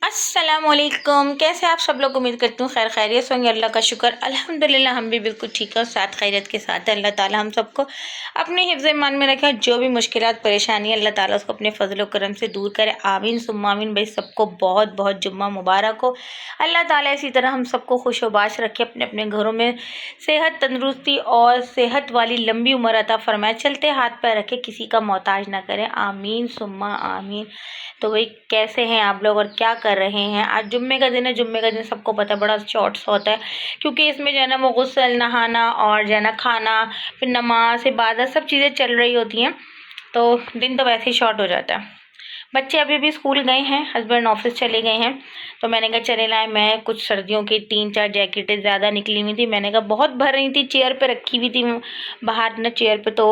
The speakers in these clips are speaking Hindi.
अस्सलामुअलैकुम। कैसे आप सब लोग? उम्मीद करती हूँ खैर खैरियत होंगे। अल्लाह का शुक्र अल्हम्दुलिल्लाह हम भी बिल्कुल ठीक है और साथ खैरियत के साथ है। अल्लाह ताला हम सबको अपने हिफ्ज़ ईमान में रखे। जो भी मुश्किलात परेशानी अल्लाह ताला उसको अपने फजल व करम से दूर करे। आमीन सुम्मा आमीन। भाई सबको बहुत बहुत जुम्मा मुबारक हो। अल्लाह ताला इसी तरह हम सबको खुशोबाश रखे, अपने अपने घरों में सेहत तंदुरुस्ती और सेहत वाली लंबी उम्र अता फरमाए। चलते हाथ पैर रखे, किसी का मोहताज ना करें। आमीन सुम्मा आमीन। तो भाई कैसे हैं आप लोग और क्या कर रहे हैं? आज जुम्मे का दिन है। जुम्मे का दिन सबको पता है बड़ा शॉर्ट सा होता है, क्योंकि इसमें जो है ना वो गुस्ल नहाना और जो है ना खाना, फिर नमाज इबादत सब चीज़ें चल रही होती हैं, तो दिन तो वैसे ही शॉर्ट हो जाता है। बच्चे अभी भी स्कूल गए हैं, हस्बैंड ऑफिस चले गए हैं, तो मैंने कहा चले लाए। मैं कुछ सर्दियों की 3-4 जैकेटें ज़्यादा निकली हुई थी, मैंने कहा बहुत भर रही थी, चेयर पे रखी हुई थी बाहर ना चेयर पे, तो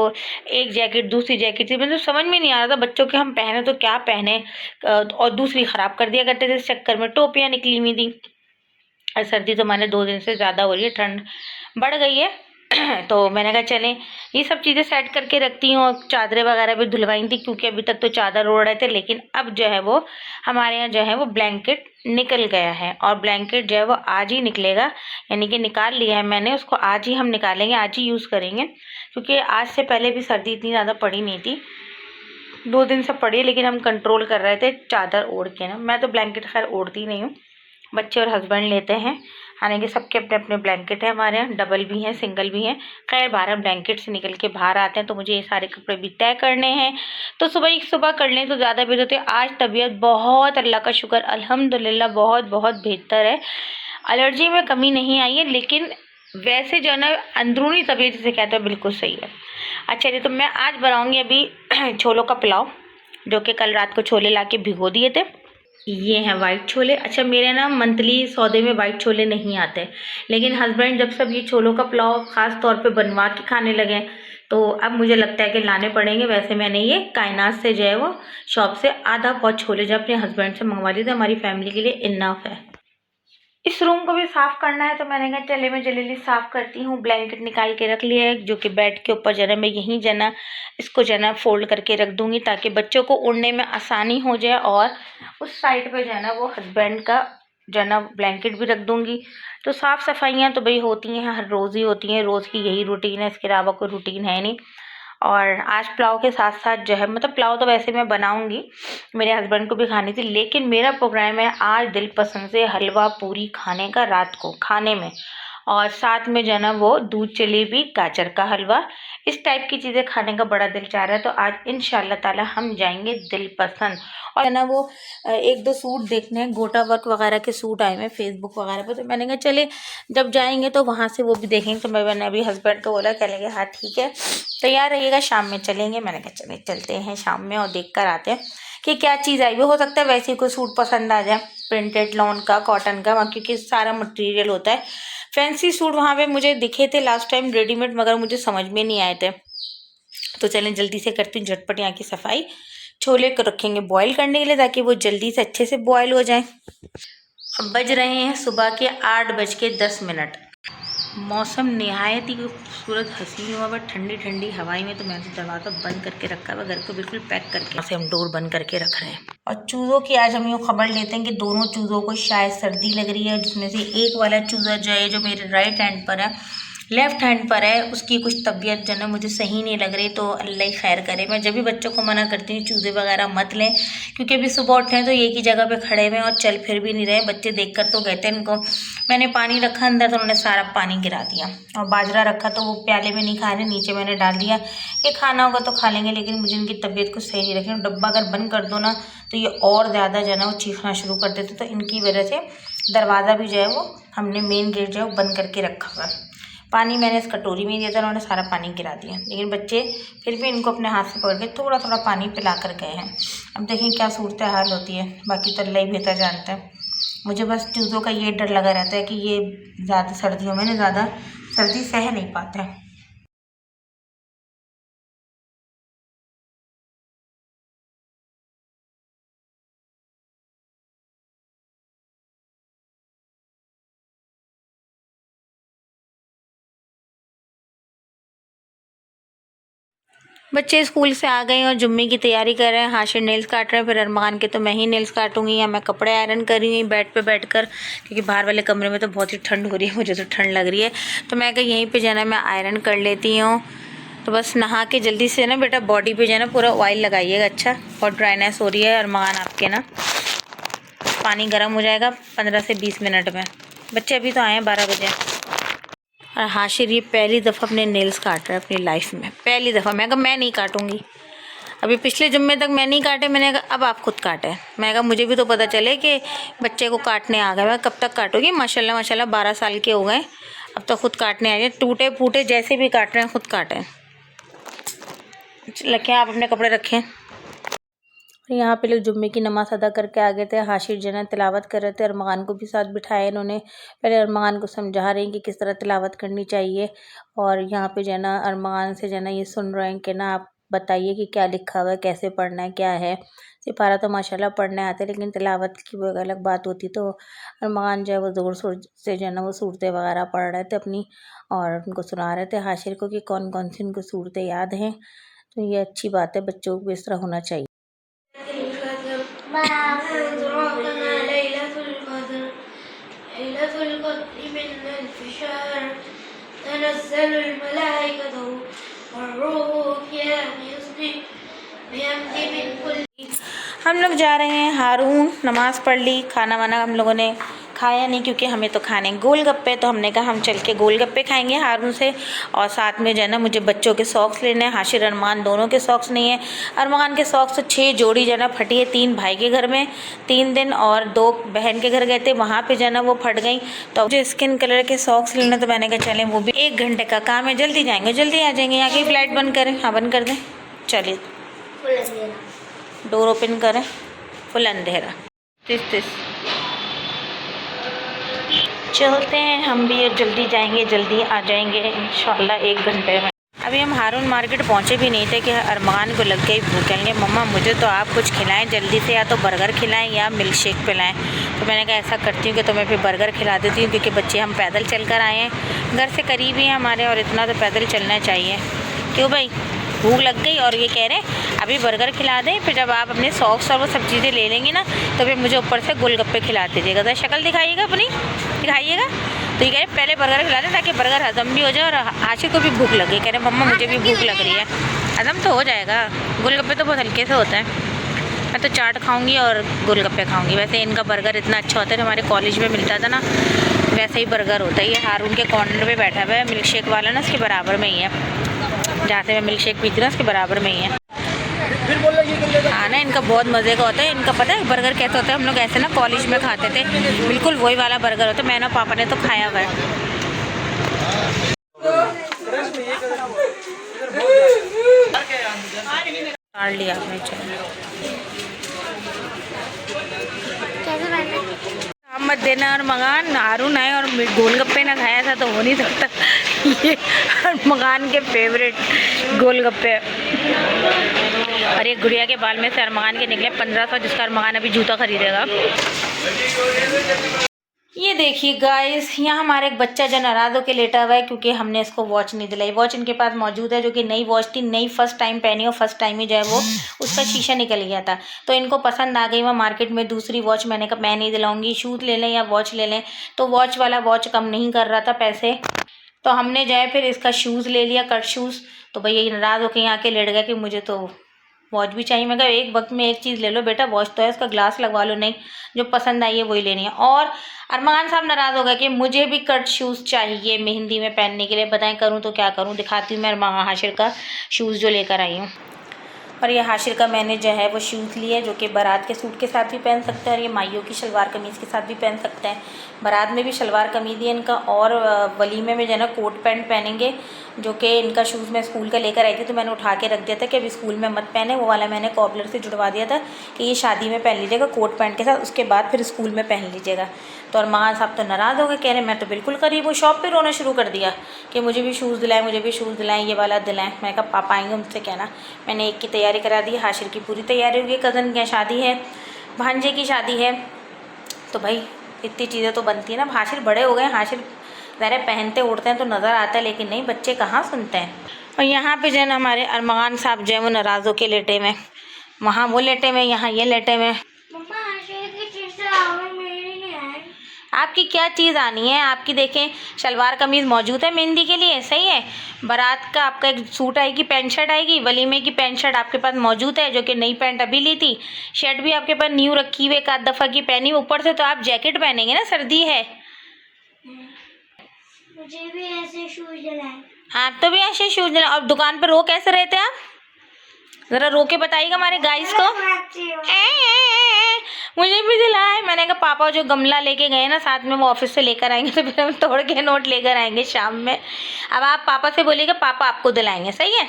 एक जैकेट दूसरी जैकेट थी, मतलब समझ में नहीं आ रहा था बच्चों के हम पहने तो क्या पहने, और दूसरी ख़राब कर दिया करते थे इस चक्कर में। टोपियाँ निकली हुई थी और सर्दी तो मैंने 2 दिन से ज़्यादा हो रही है, ठंड बढ़ गई है। तो मैंने कहा चलें ये सब चीज़ें सेट करके रखती हूँ, और चादरें वगैरह भी धुलवाई थी, क्योंकि अभी तक तो चादर ओढ़ रहे थे, लेकिन अब जो है वो हमारे यहाँ जो है वो ब्लैंकेट निकल गया है, और ब्लैंकेट जो है वो आज ही निकलेगा, यानी कि निकाल लिया है मैंने उसको। आज ही हम निकालेंगे, आज ही यूज़ करेंगे, क्योंकि आज से पहले भी सर्दी इतनी ज़्यादा पड़ी नहीं थी, 2 दिन से पड़ी है, लेकिन हम कंट्रोल कर रहे थे चादर ओढ़ के ना। मैं तो ब्लैंकेट खैर ओढ़ती नहीं हूँ, बच्चे और हस्बैंड लेते हैं। हालांकि सबके अपने अपने ब्लैंकेट है, हमारे यहाँ डबल भी हैं सिंगल भी हैं। खैर 12 ब्लैंकेट से निकल के बाहर आते हैं, तो मुझे ये सारे कपड़े भी तय करने हैं, तो सुबह ही सुबह कर लें तो ज़्यादा बेहतर होते हैं। आज तबीयत बहुत अल्लाह का शुक्र अल्हम्दुलिल्लाह बहुत बहुत बेहतर है। एलर्जी में कमी नहीं आई है, लेकिन वैसे जो है ना अंदरूनी तबीयत जिसे कहते हैं बिल्कुल सही है। अच्छा जी, तो मैं आज बनाऊँगी अभी छोलों का पुलाव, जो कि कल रात को छोले ला के भिगो दिए थे। ये हैं वाइट छोले। अच्छा मेरे ना मंथली सौदे में वाइट छोले नहीं आते, लेकिन हस्बैंड जब सब ये छोलों का पुलाव ख़ास तौर पे बनवा के खाने लगे, तो अब मुझे लगता है कि लाने पड़ेंगे। वैसे मैंने ये कायनात से जो है वो शॉप से आधा पौच छोले जो अपने हस्बैंड से मंगवा लिए थे, हमारी फैमिली के लिए इनफ है। इस रूम को भी साफ़ करना है, तो मैंने कहा चले मैं जल्दी साफ़ करती हूँ। ब्लैंकेट निकाल के रख लिया है, जो कि बेड के ऊपर जना मैं यहीं जना इसको जना फोल्ड करके रख दूँगी, ताकि बच्चों को उड़ने में आसानी हो जाए। और उस साइड पे जो है ना वो हस्बैंड का जना ब्लैंकेट भी रख दूँगी। तो साफ़ सफाइयाँ तो भाई होती हैं, हर रोज़ ही होती हैं, रोज़ की यही रूटीन है, इसके अलावा कोई रूटीन है नहीं। और आज पुलाव के साथ साथ जो है, मतलब पुलाव तो वैसे मैं बनाऊंगी, मेरे हस्बैंड को भी खानी थी, लेकिन मेरा प्रोग्राम है आज दिल पसंद से हलवा पूरी खाने का रात को खाने में, और साथ में जो है ना वो दूध जलेबी गाजर का हलवा, इस टाइप की चीज़ें खाने का बड़ा दिल चाह रहा है। तो आज इंशाल्लाह ताला हम जाएंगे दिल पसंद। और है ना वो 1-2 सूट देखने हैं, गोटा वर्क वगैरह के सूट आए हैं फेसबुक वगैरह पर, तो मैंने कहा चले जब जाएंगे तो वहाँ से वो भी देखेंगे। तो मैंने अभी हस्बैंड को बोला, कह लेंगे हाँ ठीक है तैयार रहिएगा, शाम में चलेंगे। मैंने कहा चले चलते हैं शाम में और देख कर आते हैं कि क्या चीज़ आई। भी हो सकता है वैसे ही कोई सूट पसंद आ जाए, प्रिंटेड लॉन का कॉटन का, वहाँ क्योंकि सारा मटेरियल होता है। फैंसी सूट वहाँ पे मुझे दिखे थे लास्ट टाइम रेडीमेड, मगर मुझे समझ में नहीं आए थे। तो चलें जल्दी से करती हूँ झटपट यहाँ की सफाई। छोले को रखेंगे बॉईल करने के लिए, ताकि वो जल्दी से अच्छे से बॉईल हो जाए। अब बज रहे हैं सुबह के 8:10। मौसम निहायत ही खूबसूरत हसीन हुआ, बट ठंडी ठंडी हवाई में, तो मैंने तो दरवाज़ा बंद करके रखा हुआ, घर को बिल्कुल पैक करके से हम डोर बंद करके रख रहे हैं। और चूज़ों की आज हम यूँ खबर लेते हैं कि दोनों चूज़ों को शायद सर्दी लग रही है, जिसमें से एक वाला चूज़ा जो है, जो मेरे राइट हैंड पर है, लेफ्ट हैंड पर है, उसकी कुछ तबीयत जो है मुझे सही नहीं लग रही। तो अल्लाह ही खैर करे। मैं जब भी बच्चों को मना करती हूँ चूज़े वगैरह मत लें, क्योंकि अभी सुबह उठे हैं तो एक ही जगह पे खड़े हुए हैं और चल फिर भी नहीं रहे। बच्चे देखकर तो कहते हैं, उनको मैंने पानी रखा अंदर तो उन्होंने सारा पानी गिरा दिया, और बाजरा रखा तो वो प्याले में नहीं खा रहे, नीचे मैंने डाल दिया कि खाना होगा तो खा लेंगे, लेकिन मुझे इनकी तबीयत को सही नहीं रखी। डब्बा अगर बंद कर दो ना तो ये और ज़्यादा जो है ना वो चीखना शुरू कर देते, तो इनकी वजह से दरवाज़ा भी जो है वो हमने मेन गेट जो है वो बंद करके रखा हुआ। पानी मैंने इस कटोरी में दिया था, उन्होंने सारा पानी गिरा दिया, लेकिन बच्चे फिर भी इनको अपने हाथ से पकड़ के थोड़ा थोड़ा पानी पिला कर गए हैं। अब देखें क्या सूरत हाल होती है, बाकी तो अल्लाह ही बेहतर जानता है। मुझे बस चूज़ों का ये डर लगा रहता है कि ये ज़्यादा सर्दियों में ना ज़्यादा सर्दी सह नहीं पाता है। बच्चे स्कूल से आ गए और जुम्मे की तैयारी कर रहे हैं। हाशिर नेल्स काट रहे हैं, फिर अरमान के तो मैं ही नेल्स काटूंगी या मैं कपड़े आयरन कर रही हूँ बेड पे बैठकर, क्योंकि बाहर वाले कमरे में तो बहुत ही ठंड हो रही है, मुझे तो ठंड लग रही है। तो मैं कहा यहीं पे जाना मैं आयरन कर लेती हूँ। तो बस नहा के जल्दी से ना बेटा बॉडी पे जाना पूरा ऑयल लगाइएगा अच्छा, बहुत ड्राइनेस हो रही है अरमान आपके ना। पानी गर्म हो जाएगा 15 से 20 मिनट में। बच्चे अभी तो आए हैं 12 बजे। और हाशिर ये पहली दफ़ा अपने नेल्स काट रहा है अपनी लाइफ में, पहली दफ़ा। मैं कहा मैं नहीं काटूंगी, अभी पिछले जुम्मे तक मैं नहीं काटे, मैंने कहा अब आप खुद काटें। मैं कहा मुझे भी तो पता चले कि बच्चे को काटने आ गए, मैं कब तक काटूंगी। माशाल्लाह माशाल्लाह 12 साल के हो गए, अब तो खुद काटने आ गए। टूटे फूटे जैसे भी काट रहे हैं खुद काटें। रखें आप अपने कपड़े रखें। यहाँ पे लोग जुम्मे की नमाज़ अदा करके आ गए थे। हाशिर जना तिलावत कर रहे थे, अरमान को भी साथ बिठाया इन्होंने। पहले अरमान को समझा रहे हैं कि किस तरह तिलावत करनी चाहिए, और यहाँ पे जना अरमान से जना ये सुन रहे हैं कि ना आप बताइए कि क्या लिखा हुआ है, कैसे पढ़ना है, क्या है। सिपारा तो माशाल्लाह पढ़ने आते, लेकिन तिलावत की वो अलग बात होती। तो अरमान जो है वो ज़ोर शोर से जो है ना वो सूरतें वगैरह पढ़ रहे थे अपनी, और उनको सुना रहे थे हाशिर को कि कौन कौन सी उनको सूरतें याद हैं। तो ये अच्छी बात है, बच्चों को इस तरह होना चाहिए। हम लोग जा रहे हैं हारून, नमाज़ पढ़ ली, खाना वाना हम लोगों ने खाया नहीं क्योंकि हमें तो खाने गोलगप्पे, तो हमने कहा हम चल के गोलगप्पे खाएंगे हारून से। और साथ में जो है ना मुझे बच्चों के सॉक्स लेने हैं, हाशिर अरमान दोनों के सॉक्स नहीं है। अरमान के सॉक्स तो 6 जोड़ी जो है ना फटी है, 3 भाई के घर में 3 दिन और 2 बहन के घर गए थे, वहाँ पे जो है ना वो फट गई। तो मुझे स्किन कलर के सॉक्स लेने, तो मैंने कहा चलें वो भी 1 घंटे का काम है, जल्दी जाएंगे जल्दी आ जाएंगे। यहाँ की फ्लाइट बंद करें, हाँ बंद कर दें, चलिए डोर ओपन करें, फुल अंधेरा। तिस चलते हैं हम भी, और जल्दी जाएंगे जल्दी आ जाएंगे इंशाल्लाह 1 घंटे में। अभी हम हारून मार्केट पहुंचे भी नहीं थे कि अरमान को लग गई भूख, कहेंगे मम्मा मुझे तो आप कुछ खिलाएं जल्दी से, या तो बर्गर खिलाएं या मिल्क शेक पिलाएं। तो मैंने कहा ऐसा करती हूँ कि तो मैं फिर बर्गर खिला देती हूँ, क्योंकि बच्चे हम पैदल चल कर आए हैं, घर से करीब ही हमारे, और इतना तो पैदल चलना चाहिए। क्यों भाई भूख लग गई, और ये कह रहे हैं अभी बर्गर खिला दें, फिर जब आप अपने सॉक्स और वो सब चीज़ें ले लेंगे ना तो फिर मुझे ऊपर से गोलगप्पे खिला दीजिएगा। तो शक्ल दिखाइएगा अपनी, दिखाइएगा। तो ये कह रहे पहले बर्गर खिला दें ताकि बर्गर हज़म भी हो जाए, और हाशिर को भी भूख लगे। कह रहे मम्मा मुझे भी भूख लग रही है। हज़म तो हो जाएगा, गोलगप्पे तो बहुत हल्के से होते हैं। मैं तो चाट खाऊंगी और गोलगप्पे खाऊंगी। वैसे इनका बर्गर इतना अच्छा होता है, जो हमारे कॉलेज में मिलता था ना वैसे ही बर्गर होता है। ये हारून के कॉर्नर पे बैठा हुआ है, मिल्क शेक वाला ना उसके बराबर में ही है, जहाँ से मैं मिल्क शेक पीती हूँ उसके बराबर में ही है। हाँ ना, इनका बहुत मज़े का होता है। इनका पता है बर्गर कैसा होता है, हम लोग ऐसे ना कॉलेज में खाते थे, बिल्कुल वही वाला बर्गर होता है। मैं ना पापा ने तो खाया हुआ है। लिया आपने, हम मत देना और मकान हारून आए और गोलगप्पे ना खाया था तो हो नहीं सकता। ये मकान के फेवरेट गोलगप्पे। और ये गुड़िया के बाल में से अरमान के निकले 1500, जिसका अरमान अभी जूता खरीदेगा। ये देखिए गाइस, यहाँ हमारे एक बच्चा जो नाराज़ होकर लेटा हुआ है क्योंकि हमने इसको वॉच नहीं दिलाई। वॉच इनके पास मौजूद है जो कि नई वॉच थी, नई फर्स्ट टाइम पहनी, और फर्स्ट टाइम ही जो है वो उसका शीशा निकल गया था। तो इनको पसंद आ गई वह मार्केट में दूसरी वॉच। मैंने कहा मैं नहीं दिलाऊंगी, शूज़ ले लें या वॉच ले लें। तो वॉच वाला वॉच कम नहीं कर रहा था पैसे, तो हमने जो है फिर इसका शूज़ ले लिया, कट शूज़। तो भैया नाराज़ होकर यहाँ के लेट गया कि मुझे तो वॉच भी चाहिए। मैं कहा एक वक्त में एक चीज़ ले लो बेटा, वॉच तो है उसका ग्लास लगवा लो, नहीं जो पसंद आई है वही लेनी है। और अरमान साहब नाराज़ हो गए कि मुझे भी कट शूज़ चाहिए मेहंदी में पहनने के लिए। बताएं करूं तो क्या करूं। दिखाती हूँ मैं अरमान हाशिर का शूज़ जो लेकर आई हूँ। और ये हाशिर का मैंने जो है वो शूज़ लिए, जो कि बारात के सूट के साथ भी पहन सकते हैं, और ये माइयों की शलवार कमीज़ के साथ भी पहन सकते हैं। बारात में भी शलवार कमीज़ है इनका, और वलीमे में जो है ना कोट पैंट पहनेंगे, जो कि इनका शूज़ मैं स्कूल का लेकर आई थी तो मैंने उठा के रख दिया था कि अभी स्कूल में मत पहने। वो वाला मैंने कॉबलर से जुड़वा दिया था कि ये शादी में पहन लीजिएगा कोट पैंट के साथ, उसके बाद फिर स्कूल में पहन लीजिएगा। तो अरमान साहब तो नाराज़ हो गए, कह रहे मैं तो बिल्कुल करीब हूँ। शॉप पर रोना शुरू कर दिया कि मुझे भी शूज़ दिलाएं, मुझे भी शूज़ दिलाएं, ये वाला दिलाएं। मैं कहा पापा आएंगे उनसे कहना। मैंने एक की तैयारी करा दी, हाशिर की पूरी तैयारी हुई। कज़न की शादी है, भांजे की शादी है, तो भाई इतनी चीज़ें तो बनती है ना। हाशिर बड़े हो गए, हाशिर ज़रा पहनते उड़ते हैं तो नज़र आता है, लेकिन नहीं बच्चे कहाँ सुनते हैं। और यहाँ पे जो है ना हमारे अरमान साहब जो है वो नाराज़ होके लेटे हुए, वहाँ वो लेटे हुए, यहाँ ये लेटे हुए। आपकी क्या चीज़ आनी है? आपकी देखें शलवार कमीज़ मौजूद है मेहंदी के लिए, सही है। बारात का आपका एक सूट आएगी, पैंट शर्ट आएगी। वलीमे की पैंट शर्ट आपके पास मौजूद है, जो कि नई पैंट अभी ली थी। शर्ट भी आपके पास न्यू रखी हुई, एक आध दफ़ा की पहनी। ऊपर से तो आप जैकेट पहनेंगे ना, सर्दी है। मुझे भी ऐसे शूज दिलाए। आप तो भी ऐसे शूज दिलाए। और दुकान पर रो कैसे रहे थे आप? ज़रा रो के बताइएगा हमारे गाइस को। मुझे भी दिलाए। मैंने कहा पापा जो गमला लेके गए ना साथ में, वो ऑफिस से लेकर आएंगे, तो फिर हम तोड़ के नोट लेकर आएंगे शाम में। अब आप पापा से बोलिएगा, पापा आपको दिलाएंगे, सही है।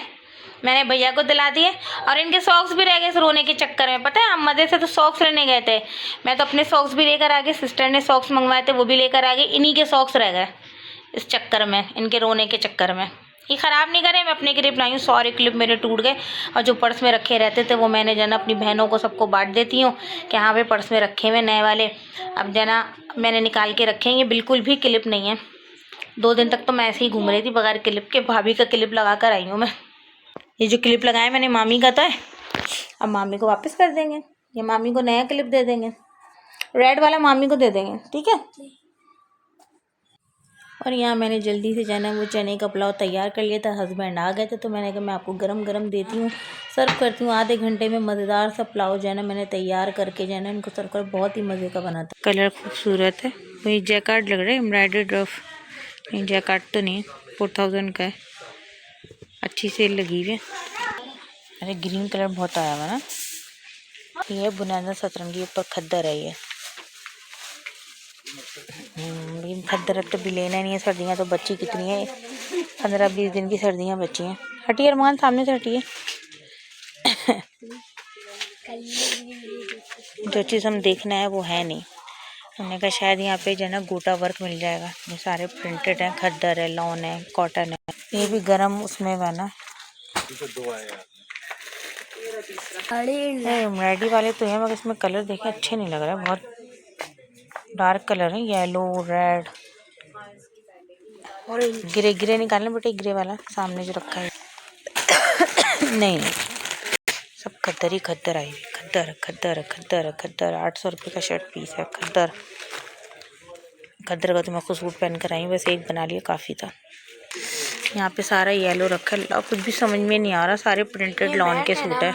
मैंने भैया को दिला दिए। और इनके सॉक्स भी रह गए रोने के चक्कर में। पता है हम मज़े से तो सॉक्स लेने गए थे, मैं तो अपने सॉक्स भी लेकर आ गई, सिस्टर ने सॉक्स मंगवाए थे वो भी लेकर आ गई। इन्हीं के सॉक्स रह गए इस चक्कर में, इनके रोने के चक्कर में। ये ख़राब नहीं करे, मैं अपने क्लिप लाई हूँ। सारे क्लिप मेरे टूट गए, और जो पर्स में रखे रहते थे वो मैंने जना अपनी बहनों को सबको बांट देती हूँ कि हाँ भाई पर्स में रखे हुए नए वाले। अब जना मैंने निकाल के रखे हैं, ये बिल्कुल भी क्लिप नहीं है। 2 दिन तक तो मैं ऐसे ही घूम रही थी बगैर क्लिप के। भाभी का क्लिप लगा कर आई हूँ मैं। ये जो क्लिप लगाया मैंने मामी का था, अब मामी को वापस कर देंगे, ये मामी को नया क्लिप दे देंगे, रेड वाला मामी को दे देंगे, ठीक है। और यहाँ मैंने जल्दी से जाना वो चने का पुलाव तैयार कर लिया था। हस्बैंड आ गए थे तो मैंने कहा मैं आपको गरम गरम देती हूँ, सर्व करती हूँ। आधे घंटे में मज़ेदार सा पुलाव जो है ना मैंने तैयार करके जो है ना इनको सर्व कर, बहुत ही मज़े का बना था। कलर खूबसूरत है। वही जैकार्ड लग रहा है, एम्ब्रॉयडर्ड रफ, नहीं जैकार्ड तो नहीं है, 4000 का है, अच्छी सेल लगी हुई है। अरे ग्रीन कलर बहुत आया हुआ ना, ये बुनियादा सतरंगी ऊपर खद्दर है ये। लेकिन खद्दर तो भी लेना नहीं है, सर्दियाँ तो बच्ची कितनी है, 15-20 दिन की सर्दियाँ बची हैं। हटिए अरमान, सामने से हटिए। जो चीज़ हम देखना है वो है नहीं। हमने कहा शायद यहाँ पे जो है ना गोटा वर्क मिल जाएगा। ये सारे प्रिंटेड हैं, खद्दर है, लॉन है, कॉटन है। ये भी गरम उसमें है ना, एम्ब्रॉयडरी वाले तो हैं मगर इसमें कलर देखे अच्छे नहीं लग रहे, बहुत डार्क कलर है, येलो रेड और ग्रे। ग्रे निकालना बेटे, ग्रे वाला सामने जो रखा है। नहीं सब खद्दर ही खद्दर आई हुई, खद्दर खद्दर खद्दर खद्दर। 800 रुपये का शर्ट पीस है खद्दर। खद्दर का तो मैं खुद सूट पहन कर आई हूँ, बस एक बना लिया काफ़ी था। यहाँ पे सारा येलो रखा है, कुछ भी समझ में नहीं आ रहा, सारे प्रिंटेड लॉन के सूट है।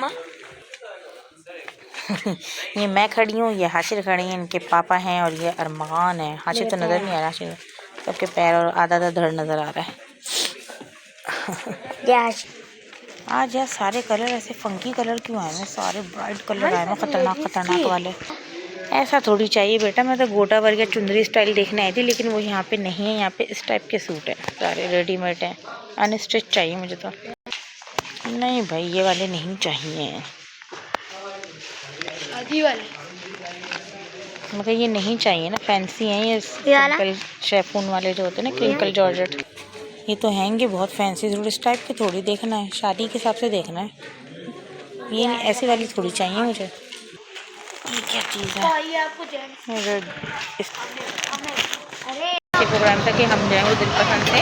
ये मैं खड़ी हूँ, ये हाशिर खड़ी हैं, इनके पापा हैं, और ये अरमान है। हाशिर तो नज़र नहीं आ रहा, हाशिर सबके पैर और आधा आधा धड़ नज़र आ रहा है। आज यार सारे कलर ऐसे फंकी कलर क्यों आए हैं, सारे ब्राइट कलर आए हैं, खतरनाक खतरनाक वाले। ऐसा थोड़ी चाहिए बेटा, मैं तो गोटा वर्क या चुंदरी स्टाइल देखने आई थी, लेकिन वो यहाँ पे नहीं है। यहाँ पे इस टाइप के सूट है, सारे रेडीमेड हैं, अनस्टिच चाहिए मुझे तो। नहीं भाई ये वाले नहीं चाहिए, वाले मगर ये नहीं चाहिए ना, फैंसी हैं ये सिंपल शेफून वाले जो होते हैं ना, क्रिंकल जॉर्जेट। ये तो हैंगे बहुत फैंसी सूट, इस टाइप के थोड़ी देखना है, शादी के हिसाब से देखना है। ये ऐसी वाली थोड़ी चाहिए मुझे। ये क्या चीज़ है? ये प्रोग्राम था कि हम जाएंगे दिल पसंद से,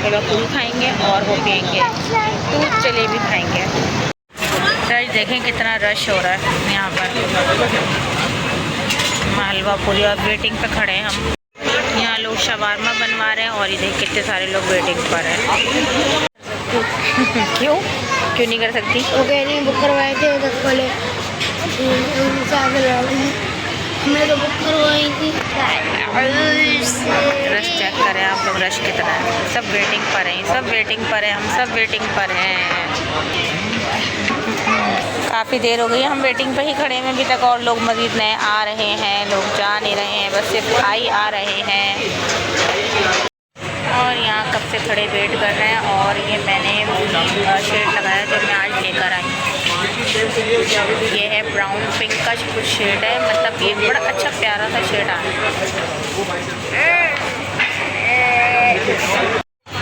थोड़ा पूरी खाएंगे और वो पियेंगे, दूध जलेबी खाएंगे। रश देखें कितना रश हो रहा है यहाँ पर। हलवा पूरी और वेटिंग पे खड़े हैं हम। यहाँ लोग शवारमा बनवा रहे हैं और इधर कितने सारे लोग वेटिंग पर हैं। क्यों नहीं कर सकती? वो कह रही बुक करवाए थे उधर खोले, मैं तो बुक करवाई थी। रश चेक करें आप लोग, रश कितना है, सब वेटिंग पर हैं, सब वेटिंग पर हैं, हम सब वेटिंग पर हैं। काफ़ी देर हो गई हम वेटिंग पे ही खड़े हैं, अभी तक और लोग मज़ीद नए आ रहे हैं, लोग जा नहीं रहे हैं, बस सिर्फ आ रहे हैं। और यहाँ कब से खड़े वेट कर रहे हैं। और ये मैंने शेड लगाया जो मैं आज लेकर आई हूँ, ये है ब्राउन पिंक का कुछ शेड है, मतलब ये बड़ा अच्छा प्यारा सा शेड आ रहा है।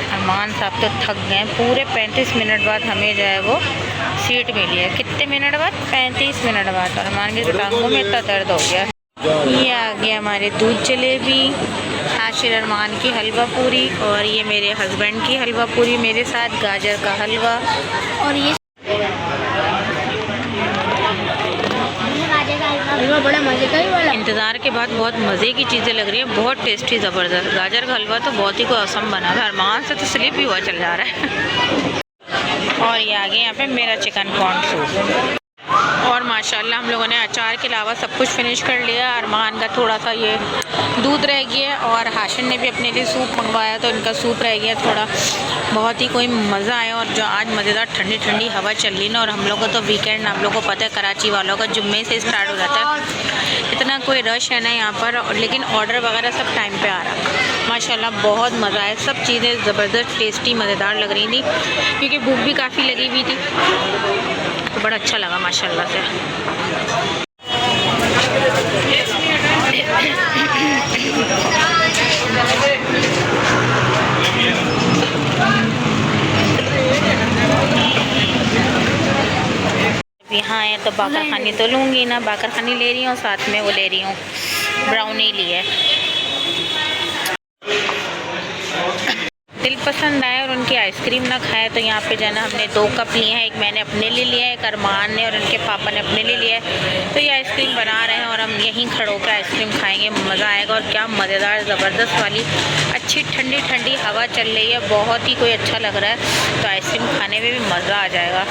अरमान साहब तो थक गए, पूरे 35 मिनट बाद हमें जो है वो सीट मिली है। कितने मिनट बाद? 35 मिनट बाद। और अरमान की टांगों में इतना दर्द हो गया। ये आ गया हमारे दूध जलेबी। मुबशिर अरमान की हलवा पूरी, और ये मेरे हस्बैंड की हलवा पूरी, मेरे साथ गाजर का हलवा, और ये हलवा बड़ा मजे का ही वाला। इंतज़ार के बाद बहुत मज़े की चीज़ें लग रही है, बहुत टेस्टी ज़बरदस्त। गाजर का हलवा तो बहुत ही कोई औसम बना था, अरमान से तो स्लिप ही हुआ चल जा रहा है। और ये आगे यहाँ पे मेरा चिकन कॉर्न सूप, और माशाल्लाह हम लोगों ने अचार के अलावा सब कुछ फिनिश कर लिया। अरमान का थोड़ा सा ये दूध रह गया, और हाशिन ने भी अपने लिए सूप मंगवाया तो इनका सूप रह गया थोड़ा। बहुत ही कोई मज़ा आया, और जो आज मज़ेदार ठंडी ठंडी हवा चल रही ना, और हम लोग को तो वीकेंड आप लोगों को पता है कराची वालों का जुम्मे से स्टार्ट हो जाता है, इतना कोई रश है ना यहाँ पर, लेकिन ऑर्डर वगैरह सब टाइम पे आ रहा। माशाल्लाह बहुत मज़ा आया, सब चीज़ें ज़बरदस्त टेस्टी मज़ेदार लग रही थी, क्योंकि भूख भी काफ़ी लगी हुई थी, तो बड़ा अच्छा लगा माशाल्लाह से। यहाँ आए तो बाकर खानी तो लूँगी ना, बाकर खानी ले रही हूँ, साथ में वो ले रही हूँ ब्राउनी ली है। दिल पसंद आए और उनकी आइसक्रीम ना खाए तो यहाँ पे जाना, हमने 2 कप लिए हैं, एक मैंने अपने लिए लिया है, एक अरमान ने और उनके पापा ने अपने लिए लिया है। तो ये आइसक्रीम बना रहे हैं और हम यहीं खड़े होकर आइसक्रीम खाएंगे, मज़ा आएगा। और क्या मज़ेदार ज़बरदस्त वाली अच्छी ठंडी ठंडी हवा चल रही है, बहुत ही कोई अच्छा लग रहा है, तो आइसक्रीम खाने में भी मज़ा आ जाएगा।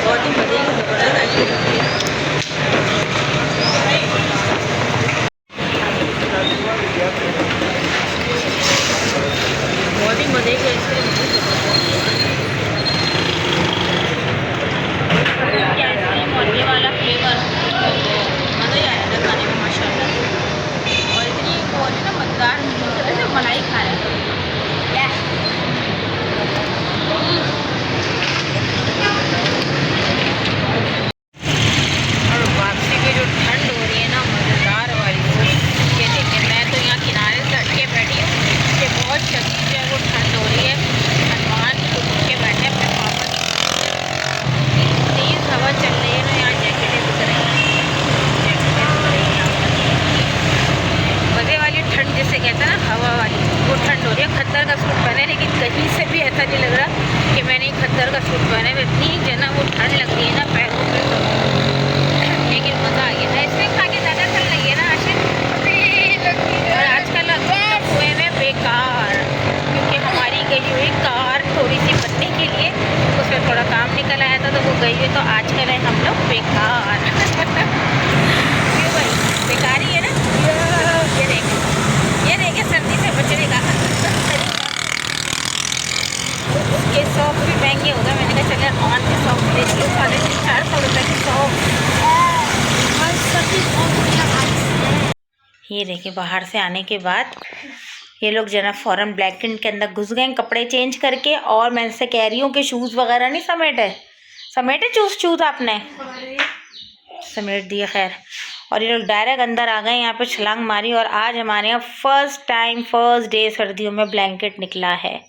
बहुत ही मज़े की ज़बरदस्त आइसक्रीम, बहुत ही मज़े की आइसक्रीम और ये वाला फ्लेवर मज़ा ही आया था खाने में माशाल्लाह। और इतनी बहुत ही ना मज़ेदार मलाई खा रहे हैं। और वापसी की जो ठंड हो रही है ना मज़ेदार वाली, ये देखिए मैं तो यहाँ किनारे से हट के बैठी हूँ कि बहुत शदीद जो है वो ठंड हो रही है। हनुमान को उठ के बैठे अपने पापा की, तेज़ हवा चल रही है ना, यहाँ जैकेटें दिख रही हैं, मज़े वाली ठंड जिसे कहते हैं ना हवा वाली, वो ठंड हो रही है। खद्दर का सूट पहने, लेकिन कहीं से भी ऐसा नहीं लग रहा कि मैंने खद्दर का सूट पहने हुए, इतनी जो है ना वो ठंड लग रही है ना पैरों पे, तो लेकिन मज़ा आ गया। आइसक्रीम खा के ज़्यादा ठंड लगी है ना आशिक, और आजकल हुए में बेकार, क्योंकि हमारी गई हुई कार थोड़ी सी बनने के लिए, उसमें थोड़ा काम निकल आया था, तो वो गई हुई, तो आजकल है हम लोग बेकार। क्यों भाई बेकार ही है ना। ये देखे सर्दी से बचने का ये सॉफ्ट भी महंगे हो गए, मैंने कहा चले अरमान के सॉफ्ट ले लिए, 450 रुपये की सॉफ्ट। ये देखिए बाहर से आने के बाद ये लोग जना फ़ौरन ब्लैकेट के अंदर घुस गए कपड़े चेंज करके, और मैं इनसे कह रही हूँ कि शूज़ वगैरह नहीं समेटे चूज़ आपने समेट दिए खैर। और ये लोग डायरेक्ट अंदर आ गए, यहाँ पे छलांग मारी, और आज हमारे यहाँ फर्स्ट डे सर्दियों में ब्लैंकेट निकला है।